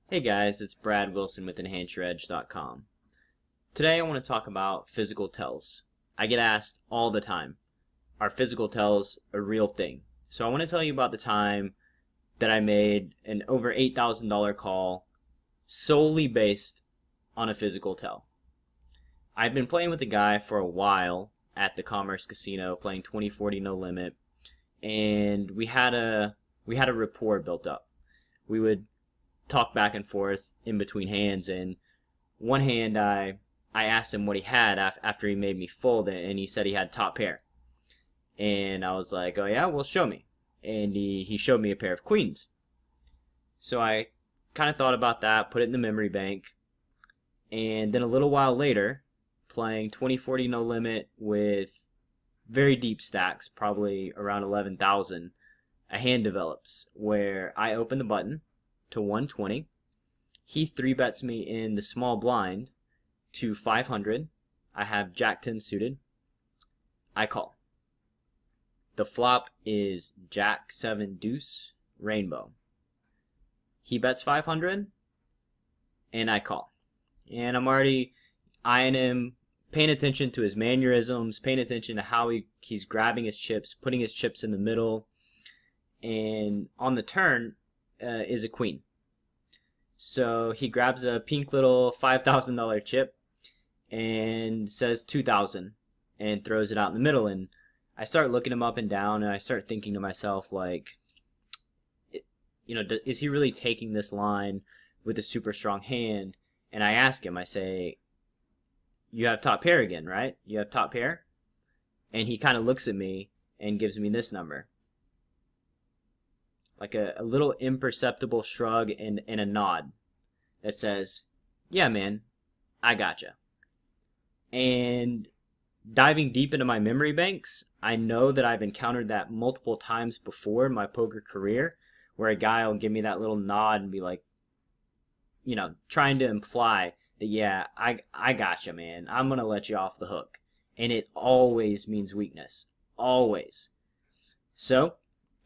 Hey guys, it's Brad Wilson with EnhanceYourEdge.com. Today I want to talk about physical tells. I get asked all the time, are physical tells a real thing? So I want to tell you about the time that I made an over $8,000 call solely based on a physical tell. I've been playing with a guy for a while at the Commerce Casino, playing 20/40 no limit, and we had a rapport built up. We would talk back and forth in between hands, and one hand I asked him what he had after he made me fold it, and he said he had top pair, and I was like, oh yeah, well show me, and he showed me a pair of queens. So I kind of thought about that, put it in the memory bank, and then a little while later, playing 20/40 no limit with very deep stacks, probably around 11,000, a hand develops where I open the button to 120. He 3-bets me in the small blind to 500. I have Jack 10 suited. I call. The flop is Jack 7 deuce rainbow. He bets 500 and I call. And I'm already eyeing him, paying attention to his mannerisms, paying attention to how he's grabbing his chips, putting his chips in the middle. And on the turn is a queen. So he grabs a pink little $5,000 chip and says 2,000 and throws it out in the middle. And I start looking him up and down, and I start thinking to myself, like, is he really taking this line with a super strong hand? And I ask him, I say, you have top pair again, right? You have top pair? And he kind of looks at me and gives me this number. Like a little imperceptible shrug and a nod that says, yeah, man, I gotcha. And diving deep into my memory banks, I know that I've encountered that multiple times before in my poker career, where a guy will give me that little nod and be like, trying to imply that, yeah, I gotcha, man. I'm going to let you off the hook. And it always means weakness. Always. So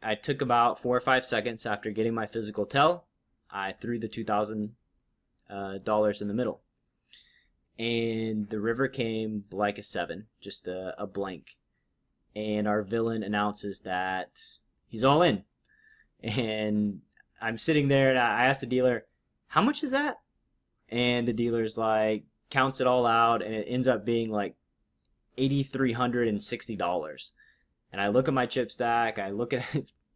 I took about 4 or 5 seconds after getting my physical tell. I threw the $2,000 in the middle. And the river came like a 7, just a blank. And our villain announces that he's all in. And I'm sitting there and I asked the dealer, how much is that? And the dealer's like, counts it all out, and it ends up being like $8,360. And I look at my chip stack, I look at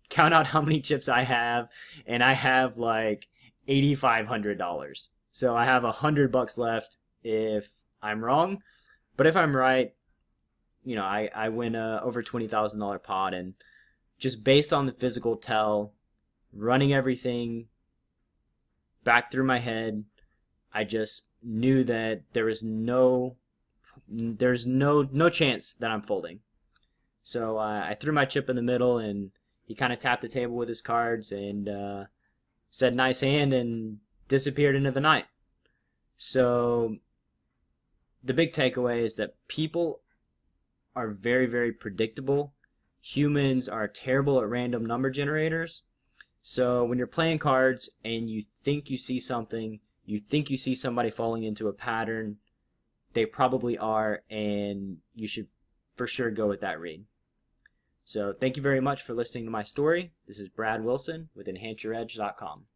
count out how many chips I have, and I have like $8,500. So I have $100 left if I'm wrong. But if I'm right, I win a over $20,000 pot. And just based on the physical tell, running everything back through my head, I just knew that there's no chance that I'm folding. So I threw my chip in the middle, and he kind of tapped the table with his cards and said nice hand and disappeared into the night. So the big takeaway is that people are very, very predictable. Humans are terrible at random number generators. So when you're playing cards and you think you see something, you think you see somebody falling into a pattern, they probably are, and you should for sure go with that read. So thank you very much for listening to my story. This is Brad Wilson with EnhanceYourEdge.com.